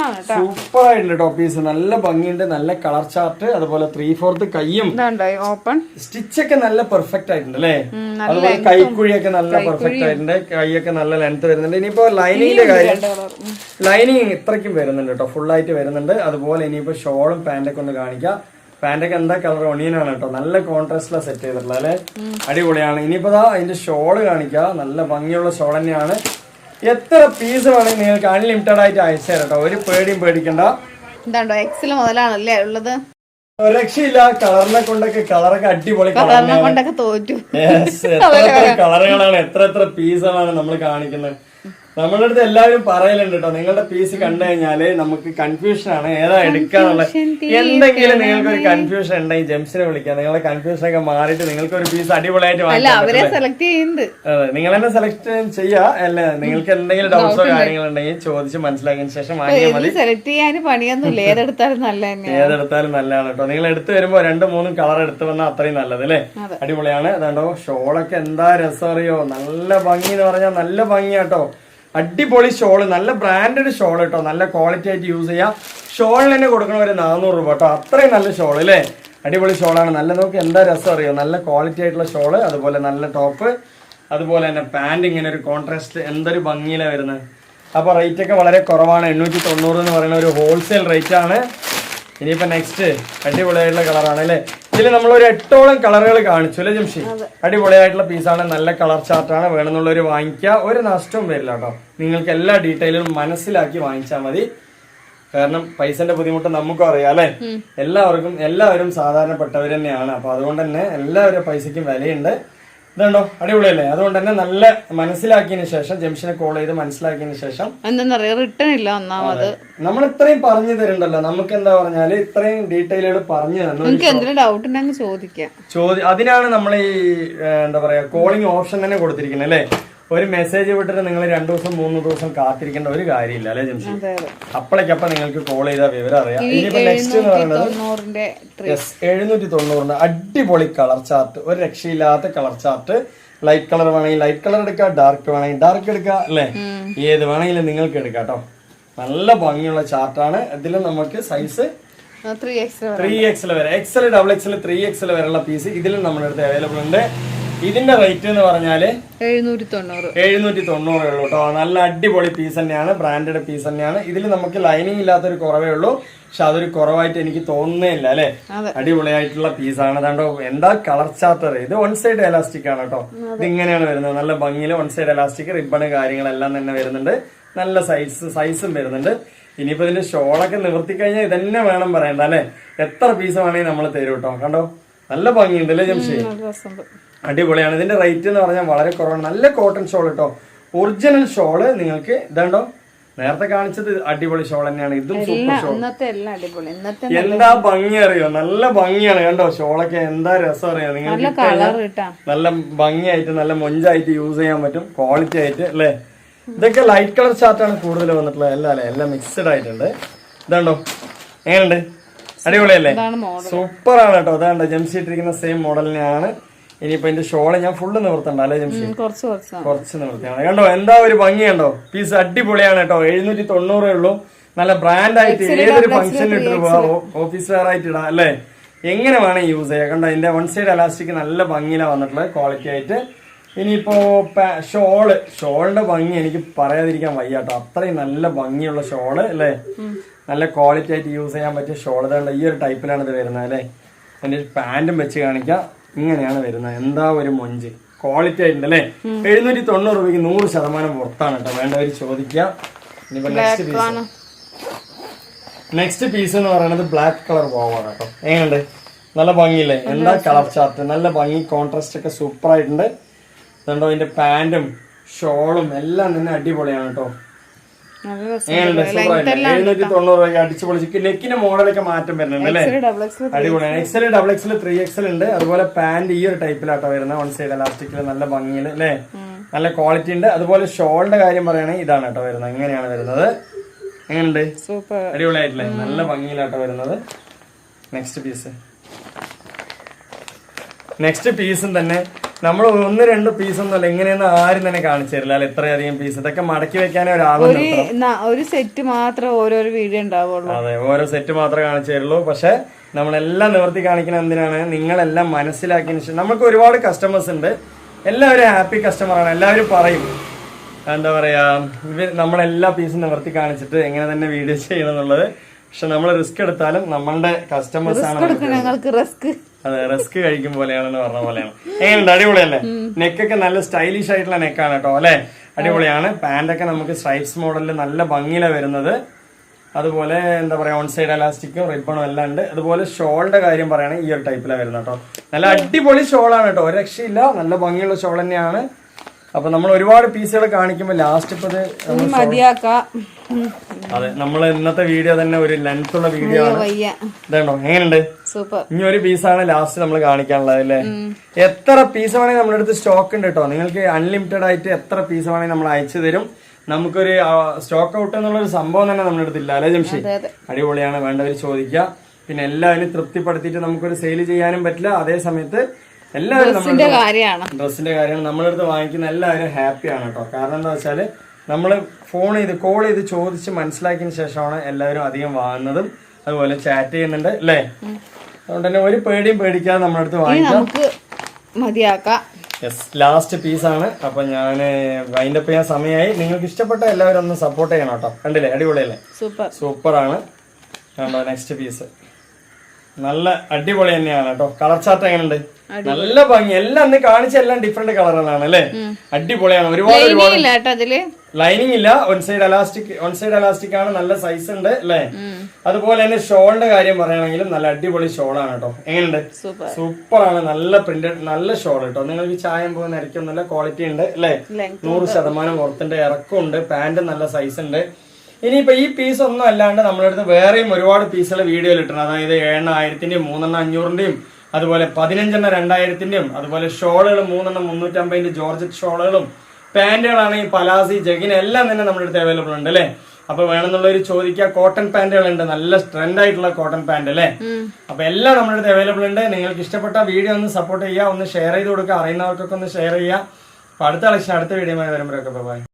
ആയിട്ടുണ്ട് കേട്ടോ പീസ്. നല്ല ഭംഗിയുണ്ട്, നല്ല കളർ ചാർട്ട്. അതുപോലെ 3/4 കൈയും സ്റ്റിച്ചൊക്കെ നല്ല പെർഫെക്റ്റ് ആയിട്ടുണ്ട് അല്ലേ. അതുപോലെ കൈക്കുഴിയൊക്കെ നല്ല പെർഫെക്റ്റ് ആയിട്ടുണ്ട്. കൈയൊക്കെ നല്ല ലെങ്ത് വരുന്നുണ്ട്. ഇനിയിപ്പോ ലൈനിങ്ങിന്റെ കാര്യം, ലൈനിങ് ഇത്രയ്ക്കും വരുന്നുണ്ട് കേട്ടോ, ഫുൾ ആയിട്ട് വരുന്നുണ്ട്. അതുപോലെ ഇനിയിപ്പോ ഷോളും പാന്റൊക്കെ ഒന്ന് കാണിക്കാം. പാന്റൊക്കെ എന്താ കളർ, ഒണിയനാണ് കേട്ടോ. നല്ല കോൺട്രാസ്റ്റിലാ സെറ്റ് ചെയ്തിട്ടുള്ളത് അല്ലെ. അടിപൊളിയാണ്. ഇനിയിപ്പോ അതിന്റെ ഷോള് കാണിക്കാം. നല്ല ഭംഗിയുള്ള ഷോൾ തന്നെയാണ്. എത്ര പീസ് വേണമെങ്കിൽ നിങ്ങൾക്ക് അൺലിമിറ്റഡ് ആയിട്ട് അയച്ചു തരാം കേട്ടോ. ഒരു പേടിയും പേടിക്കണ്ട. XL മുതലാണല്ലേ ഉള്ളത്. രക്ഷയില്ല. കളറിനെ കൊണ്ടൊക്കെ കളറൊക്കെ അടിപൊളി തോറ്റു. എത്ര കളറുകളാണ്, എത്ര പീസുകളാണ് നമ്മൾ കാണിക്കുന്നത്. നമ്മളുടെ അടുത്ത് എല്ലാവരും പറയലുണ്ട് കേട്ടോ, നിങ്ങളുടെ പീസ് കണ്ടു കഴിഞ്ഞാല് നമുക്ക് കൺഫ്യൂഷൻ ആണ് ഏതാ എടുക്കാന്നുള്ള. എന്തെങ്കിലും നിങ്ങൾക്ക് ഒരു കൺഫ്യൂഷൻ ഉണ്ടെങ്കിൽ ജംസിനെ വിളിക്കാം. നിങ്ങളുടെ കൺഫ്യൂഷൻ ഒക്കെ മാറിയിട്ട് നിങ്ങൾക്ക് ഒരു പീസ് അടിപൊളിയായിട്ട് വാങ്ങിക്കാം. അതെ, നിങ്ങൾ തന്നെ സെലക്ട് ചെയ്യാ അല്ലേ. നിങ്ങൾക്ക് എന്തെങ്കിലും ഡൗട്ട്സോ കാര്യങ്ങളുണ്ടെങ്കിൽ ചോദിച്ച് മനസ്സിലാക്കിയതിന് ശേഷം വാങ്ങിയാൽ മതി. സെലക്ട് ചെയ്യാൻ പണിയൊന്നുമില്ല, ഏതെടുത്താലും നല്ലതാണ് കേട്ടോ. നിങ്ങൾ എടുത്തു വരുമ്പോ 2-3 കളർ എടുത്തു വന്നാൽ അത്രയും നല്ലത് അല്ലേ. അടിപൊളിയാണ്. അതുകൊണ്ടോ ഷോളൊക്കെ എന്താ രസം അറിയോ, നല്ല ഭംഗി എന്ന് പറഞ്ഞാൽ നല്ല ഭംഗിയാട്ടോ. അടിപൊളി ഷോള്, നല്ല ബ്രാൻഡഡ് ഷോൾ കേട്ടോ. നല്ല ക്വാളിറ്റി ആയിട്ട് യൂസ് ചെയ്യാം. ഷോളിന് തന്നെ കൊടുക്കണ ഒരു 400 രൂപ കേട്ടോ. അത്രയും നല്ല ഷോൾ അല്ലേ. അടിപൊളി ഷോളാണ്. നല്ല നോക്കി എന്താ രസം അറിയോ, നല്ല ക്വാളിറ്റി ആയിട്ടുള്ള ഷോള്. അതുപോലെ നല്ല ടോപ്പ്, അതുപോലെ തന്നെ പാന്റ് ഇങ്ങനെ ഒരു കോൺട്രാസ്റ്റ്, എന്തൊരു ഭംഗിയിലാണ് വരുന്നത്. അപ്പൊ റേറ്റ് ഒക്കെ വളരെ കുറവാണ്. 890 എന്ന് പറയുന്ന ഒരു ഹോൾസെയിൽ റേറ്റ് ആണ്. ഇനിയിപ്പോ നെക്സ്റ്റ് അടിപൊളിയായിട്ടുള്ള കളറാണ് അല്ലെ. ഇതിൽ നമ്മൾ ഒരു 8ഓളം കളറുകൾ കാണിച്ചു അല്ലെ ജംഷി. അടിപൊളിയായിട്ടുള്ള പീസാണ്, നല്ല കളർ ചാർട്ടാണ്. വേണമെന്നുള്ളവർ വാങ്ങിക്കുക, ഒരു നഷ്ടവും വരില്ല കേട്ടോ. നിങ്ങൾക്ക് എല്ലാ ഡീറ്റെയിലും മനസ്സിലാക്കി വാങ്ങിച്ചാൽ മതി. കാരണം പൈസന്റെ ബുദ്ധിമുട്ട് നമുക്കും അറിയാം അല്ലെ. എല്ലാവരും സാധാരണപ്പെട്ടവർ തന്നെയാണ്. അപ്പൊ അതുകൊണ്ട് തന്നെ എല്ലാവരും പൈസക്കും വിലയുണ്ട്. ഇതുണ്ടോ അടിപൊളിയല്ലേ? അതുകൊണ്ട് തന്നെ നല്ല മനസ്സിലാക്കിയതിനു ശേഷം ജംഷനെ കോൾ ചെയ്ത് മനസ്സിലാക്കിയതിനു ശേഷം എന്താ റിട്ടേൺ ഇല്ല ഒന്നാമത്. നമ്മൾ ഇത്രയും പറഞ്ഞു തരുന്നുണ്ടല്ലോ, നമുക്ക് എന്താ പറഞ്ഞാല് ഇത്രയും ഡീറ്റെയിലായിട്ട് പറഞ്ഞു തന്നു. എന്തെങ്കിലും ഡൗട്ട് ഉണ്ടെങ്കിൽ ചോദിക്കാം. അതിനാണ് നമ്മൾ ഈ എന്താ പറയാ കോളിംഗ് ഓപ്ഷൻ തന്നെ കൊടുത്തിരിക്കുന്നത് അല്ലെ. ഒരു മെസ്സേജ് വിട്ടിട്ട് നിങ്ങൾ 2 ദിവസം 3 ദിവസം കാത്തിരിക്കേണ്ട ഒരു കാര്യമില്ല അല്ലെ ജംഷി. അപ്പോഴേക്കപ്പം നിങ്ങൾക്ക് കോൾ ചെയ്താൽ വിവരം അറിയാം. ഇനിയിപ്പോ നെക്സ്റ്റ് എന്ന് പറയുന്നത് 790 അടിപൊളി കളർ ചാർട്ട്, ഒരു രക്ഷയില്ലാത്ത കളർ ചാർട്ട്. ലൈറ്റ് കളർ വേണമെങ്കിൽ ലൈറ്റ് കളർ എടുക്കാം, ഡാർക്ക് വേണമെങ്കിൽ ഡാർക്ക് എടുക്കാം അല്ലെ. ഏത് വേണമെങ്കിലും നിങ്ങൾക്ക് എടുക്കാം കേട്ടോ. നല്ല ഭംഗിയുള്ള ചാർട്ടാണ്. ഇതിൽ നമുക്ക് സൈസ് 3XL വരെ, XL, XXL, 3XL വരെയുള്ള പീസ് ഇതിലും നമ്മുടെ അടുത്ത് അവൈലബിൾ ഉണ്ട്. ഇതിന്റെ റേറ്റ് എന്ന് പറഞ്ഞാല് 790 ഉള്ളൂ കേട്ടോ. നല്ല അടിപൊളി പീസ് തന്നെയാണ്, ബ്രാൻഡഡ് പീസ് തന്നെയാണ്. ഇതിൽ നമുക്ക് ലൈനിങ് ഇല്ലാത്തൊരു കുറവേ ഉള്ളൂ. പക്ഷെ അതൊരു കുറവായിട്ട് എനിക്ക് തോന്നുന്നേ ഇല്ല അല്ലെ. അടിപൊളിയായിട്ടുള്ള പീസാണ്. അതുകൊണ്ടോ എന്താ കളർ ചാർട്ടർ. ഇത് 1 സൈഡ് എലാസ്റ്റിക് ആണ് കേട്ടോ. ഇത് ഇങ്ങനെയാണ് വരുന്നത്. നല്ല ഭംഗിയിൽ 1 സൈഡ് എലാസ്റ്റിക്, റിബണ് കാര്യങ്ങളെല്ലാം തന്നെ വരുന്നുണ്ട്. നല്ല സൈസും വരുന്നുണ്ട്. ഇനിയിപ്പോ ഇതിന്റെ ഷോളൊക്കെ നിവർത്തി കഴിഞ്ഞാൽ ഇതന്നെ വേണം പറയണ്ട അല്ലെ. എത്ര പീസ് വേണമെങ്കിൽ നമ്മൾ തരും കേട്ടോ. കണ്ടോ നല്ല ഭംഗിയുണ്ട് അല്ലേ ജംഷി? അടിപൊളിയാണ്. ഇതിന്റെ റേറ്റ് എന്ന് പറഞ്ഞാൽ വളരെ കുറവാണ്. നല്ല കോട്ടൺ ഷോൾ കേട്ടോ. ഒറിജിനൽ ഷോള് നിങ്ങൾക്ക് ഇതുണ്ടോ, നേരത്തെ കാണിച്ചത് അടിപൊളി ഷോൾ തന്നെയാണ്. ഇതും സൂപ്പർ ഷോൾ. എന്താ ഭംഗി അറിയോ, നല്ല ഭംഗിയാണ് കണ്ടോ. ഷോളൊക്കെ എന്താ രസം അറിയോ നിങ്ങൾക്ക്. നല്ല ഭംഗിയായിട്ട് നല്ല മൊഞ്ചായിട്ട് യൂസ് ചെയ്യാൻ പറ്റും, ക്വാളിറ്റി ആയിട്ട് അല്ലേ. ഇതൊക്കെ ലൈറ്റ് കളർ ചാർട്ടാണ് കൂടുതൽ വന്നിട്ടുള്ളത്. എല്ലാം മിക്സഡ് ആയിട്ടുണ്ട്. ഇതാണ്ടോ എങ്ങനെയുണ്ട്, അടിപൊളിയല്ലേ? സൂപ്പർ ആണ് കേട്ടോ. അതാണ്ട് ജംഷി ഇട്ടിരിക്കുന്ന സെയിം മോഡലിനെയാണ്. ഇനിയിപ്പോ ഇതിന്റെ ഷോള് ഞാൻ ഫുള്ള് നിവർത്തണ്ട അല്ലേ ജംഷി? കുറച്ച് നിവർത്തിയാണ്. കണ്ടോ എന്താ ഒരു ഭംഗി കണ്ടോ. പീസ് അടിപൊളിയാണ് കേട്ടോ. 790 ഉള്ളൂ. നല്ല ബ്രാൻഡ് ആയിട്ട് ഏതൊരു ഫംഗ്ഷനിൽ ഇട്ട് പോവാം, ഓഫീസ് വെയർ ആയിട്ട് ഇടാം അല്ലേ. എങ്ങനെ വേണം യൂസ് ചെയ്യാം. കണ്ടോ ഇതിന്റെ 1 സൈഡ് എലാസ്റ്റിക് നല്ല ഭംഗിയിലാണ് വന്നിട്ടുള്ളത്, ക്വാളിറ്റി ആയിട്ട്. ഇനിയിപ്പോ ഷോളിന്റെ ഭംഗി എനിക്ക് പറയാതിരിക്കാൻ വയ്യ കേട്ടോ. അത്രയും നല്ല ഭംഗിയുള്ള ഷോള് അല്ലേ. നല്ല ക്വാളിറ്റി ആയിട്ട് യൂസ് ചെയ്യാൻ പറ്റിയ ഷോൾ. ഈ ഒരു ടൈപ്പിലാണ് ഇത് വരുന്നത് അല്ലേ. അതിന്റെ പാന്റും വെച്ച് കാണിക്കാം. ഇങ്ങനെയാണ് വരുന്നത്. എന്താ ഒരു മൊഞ്ച്, ക്വാളിറ്റി ആയിട്ടുണ്ട് അല്ലേ. 790 രൂപയ്ക്ക് 100% പുറത്താണ് കേട്ടോ. വേണ്ടവർ ചോദിക്കാം. ഇനിയിപ്പോ നെക്സ്റ്റ് പീസ് എന്ന് പറയുന്നത് ബ്ലാക്ക് കളർ പോവാണ് കേട്ടോ. എങ്ങനെയുണ്ട്, നല്ല ഭംഗിയില്ലേ? എന്താ കളർ ചാർട്ട്, നല്ല ഭംഗി, കോൺട്രാസ്റ്റ് ഒക്കെ സൂപ്പർ ആയിട്ടുണ്ട്. അതുകൊണ്ടോ അതിന്റെ പാന്റും ഷോളും എല്ലാം തന്നെ അടിപൊളിയാണ് കേട്ടോ. 790 രൂപയ്ക്ക് അടിച്ചു പൊളിച്ച്. നെക്കിന്റെ മോഡലൊക്കെ മാറ്റം വരുന്നുണ്ട് അല്ലേ. അടിപൊളിയാണ്. XL, XXL, 3XL ഉണ്ട്. അതുപോലെ പാന്റ് ഈ ഒരു ടൈപ്പിലാട്ടോ വരുന്നത്. 1 സൈഡ് എലാസ്റ്റിക്കില് നല്ല ഭംഗിയിൽ അല്ലേ. നല്ല ക്വാളിറ്റി ഉണ്ട്. അതുപോലെ ഷോളിന്റെ കാര്യം പറയുകയാണെങ്കിൽ ഇതാണ് കേട്ടോ വരുന്നത്. ഇങ്ങനെയാണ് വരുന്നത്. എങ്ങനെയുണ്ട്, അടിപൊളിയായിട്ടില്ലേ? നല്ല ഭംഗിയിലാട്ടോ വരുന്നത്. നെക്സ്റ്റ് പീസും തന്നെ നമ്മൾ 1-2 പീസൊന്നുമല്ല, എങ്ങനെയൊന്നും ആരും തന്നെ കാണിച്ചു തരില്ല അല്ലെ. ഇത്രയധികം പീസ് ഇതൊക്കെ മടക്കി വെക്കാനേ ഒരു സെറ്റ് മാത്രം ഓരോരോ വീഡിയോ ഉണ്ടാവുള്ളൂ. അതെ, ഓരോ സെറ്റ് മാത്രമേ കാണിച്ചു തരുള്ളൂ. പക്ഷെ നമ്മളെല്ലാം നിവർത്തി കാണിക്കുന്ന എന്തിനാണ്, നിങ്ങളെല്ലാം മനസ്സിലാക്കിയതിന് ശേഷം. നമുക്ക് ഒരുപാട് കസ്റ്റമേഴ്സ് ഉണ്ട്. എല്ലാവരും ഹാപ്പി കസ്റ്റമറാണ്. എല്ലാവരും പറയും എന്താ പറയാ, നമ്മളെല്ലാ പീസും നിവർത്തി കാണിച്ചിട്ട് എങ്ങനെ തന്നെ വീഡിയോ ചെയ്യണം എന്നുള്ളത്. പക്ഷെ നമ്മൾ റിസ്ക് എടുത്താലും നമ്മളുടെ കസ്റ്റമേഴ്സ് ആണ്. അതെ, റിസ്ക് കഴിക്കും പോലെയാണെന്ന് പറഞ്ഞ പോലെയാണ്. എങ്ങനെയുണ്ട്, അടിപൊളിയല്ലേ? നെക്കൊക്കെ നല്ല സ്റ്റൈലിഷ് ആയിട്ടുള്ള നെക്കാണ് കേട്ടോ അല്ലെ. അടിപൊളിയാണ്. പാന്റൊക്കെ നമുക്ക് സ്ട്രൈപ്സ് മോഡലിൽ നല്ല ഭംഗിയിലാണ് വരുന്നത്. അതുപോലെ എന്താ പറയാ 1 സൈഡ് എലാസ്റ്റിക്കും റിബണും എല്ലാം ഉണ്ട്. അതുപോലെ ഷോളിന്റെ കാര്യം പറയുകയാണെങ്കിൽ ഈ ഒരു ടൈപ്പിലാണ് വരുന്നത് കേട്ടോ. നല്ല അടിപൊളി ഷോളാണ് കേട്ടോ, ഒരു രക്ഷയില്ല. നല്ല ഭംഗിയുള്ള ഷോൾ തന്നെയാണ്. അപ്പൊ നമ്മൾ ഒരുപാട് പീസുകൾ കാണിക്കുമ്പോ ലാസ്റ്റ് ഇപ്പൊ അതെ, നമ്മൾ ഇന്നത്തെ വീഡിയോ തന്നെ ഒരു ലെങ്ത് ഉള്ള വീഡിയോ ആണ്. ഇതാണോ എങ്ങനെയുണ്ട്, ഇനി ഒരു പീസാണ് ലാസ്റ്റ് നമ്മൾ കാണിക്കാനുള്ളത് അല്ലേ. എത്ര പീസ് വേണമെങ്കിൽ നമ്മുടെ അടുത്ത് സ്റ്റോക്ക് ഉണ്ട് കേട്ടോ. നിങ്ങൾക്ക് അൺലിമിറ്റഡ് ആയിട്ട് എത്ര പീസ് വേണമെങ്കിൽ നമ്മൾ അയച്ചു തരും. നമുക്കൊരു സ്റ്റോക്ക് ഔട്ട് എന്നുള്ളൊരു സംഭവം തന്നെ നമ്മുടെ അടുത്തില്ല അല്ലേ ജംഷി? അടിപൊളിയാണ്, വേണ്ടവർ ചോദിക്കുക. പിന്നെ എല്ലാവരും തൃപ്തിപ്പെടുത്തിയിട്ട് നമുക്കൊരു സെയിൽ ചെയ്യാനും പറ്റില്ല. അതേ സമയത്ത് എല്ലാവരും ഡ്രസ്സിന്റെ കാര്യമാണ് നമ്മുടെ അടുത്ത് വാങ്ങിക്കുന്ന എല്ലാവരും ഹാപ്പിയാണ് കേട്ടോ. കാരണം എന്താ വെച്ചാല് നമ്മള് കോൾ ചെയ്ത് ചോദിച്ച് മനസ്സിലാക്കിയതിന് ശേഷമാണ് എല്ലാവരും അധികം വാങ്ങുന്നതും അതുപോലെ ചാറ്റ് ചെയ്യുന്നുണ്ട് അല്ലേ. അതുകൊണ്ട് തന്നെ ഒരു പേടിയും പേടിക്കാതെ നമ്മുടെ അടുത്ത് വാങ്ങിക്കാം. ലാസ്റ്റ് പീസാണ്. അപ്പൊ ഞാൻ വൈൻഡപ്പ് ചെയ്യാൻ സമയമായി. നിങ്ങൾക്ക് ഇഷ്ടപ്പെട്ട എല്ലാവരും ഒന്ന് സപ്പോർട്ട് ചെയ്യണം കേട്ടോ. കണ്ടില്ലേ, അടിപൊളിയല്ലേ? സൂപ്പർ ആണ്. നെക്സ്റ്റ് പീസ് നല്ല അടിപൊളി തന്നെയാണ് കേട്ടോ. കളർ ചാർട്ട് എങ്ങനെയുണ്ട്? നല്ല ഭംഗി. എല്ലാം അന്ന് കാണിച്ച എല്ലാം ഡിഫറെന്റ് കളറുകളാണ് അല്ലേ? അടിപൊളിയാണ്. ഒരുപാട് അതില് ലൈനിങ് ഇല്ല. വൺ സൈഡ് എലാസ്റ്റിക് ആണ്. നല്ല സൈസ് ഉണ്ട് അല്ലേ? അതുപോലെ തന്നെ ഷോളിന്റെ കാര്യം പറയുകയാണെങ്കിലും നല്ല അടിപൊളി ഷോളാണ് കേട്ടോ. എങ്ങനെയുണ്ട്? സൂപ്പർ ആണ്. നല്ല പ്രിന്റഡ് നല്ല ഷോൾ കേട്ടോ. നിങ്ങൾക്ക് ചായം പോകുന്ന ഇറക്കൊന്നുമില്ല, ക്വാളിറ്റി ഉണ്ട് അല്ലേ? 100% പുറത്തിന്റെ ഇറക്കമുണ്ട്. പാന്റ് നല്ല സൈസ് ഉണ്ട്. ഇനിയിപ്പോ ഈ പീസ് ഒന്നും അല്ലാണ്ട് നമ്മളടുത്ത് വേറെയും ഒരുപാട് പീസുകൾ വീഡിയോയിൽ ഇട്ടുണ്ട്. അതായത് 1000-ന്റെയും 3-500-ന്റെയും അതുപോലെ 15-2000-ന്റെയും അതുപോലെ ഷോളുകൾ 3-350 ജോർജറ്റ് ഷോളുകളും പാന്റുകളാണെങ്കിൽ പലാസി ജഗിൻ എല്ലാം തന്നെ നമ്മുടെ അടുത്ത് അവൈലബിൾ ഉണ്ട് അല്ലെ? അപ്പൊ വേണമെന്നുള്ളവർ ചോദിക്കുക. കോട്ടൺ പാന്റുകൾ ഉണ്ട്, നല്ല ട്രെൻഡ് ആയിട്ടുള്ള കോട്ടൺ പാന്റ് അല്ലെ? അപ്പൊ എല്ലാം നമ്മുടെ അടുത്ത് അവൈലബിൾ ഉണ്ട്. നിങ്ങൾക്ക് ഇഷ്ടപ്പെട്ട വീഡിയോ ഒന്ന് സപ്പോർട്ട് ചെയ്യുക, ഒന്ന് ഷെയർ ചെയ്ത് കൊടുക്കുക, അറിയുന്നവർക്കൊക്കെ ഒന്ന് ഷെയർ ചെയ്യുക. അപ്പൊ അടുത്ത കളക്ഷൻ അടുത്ത വീഡിയോ വരുമ്പോഴൊക്കെ ബൈ.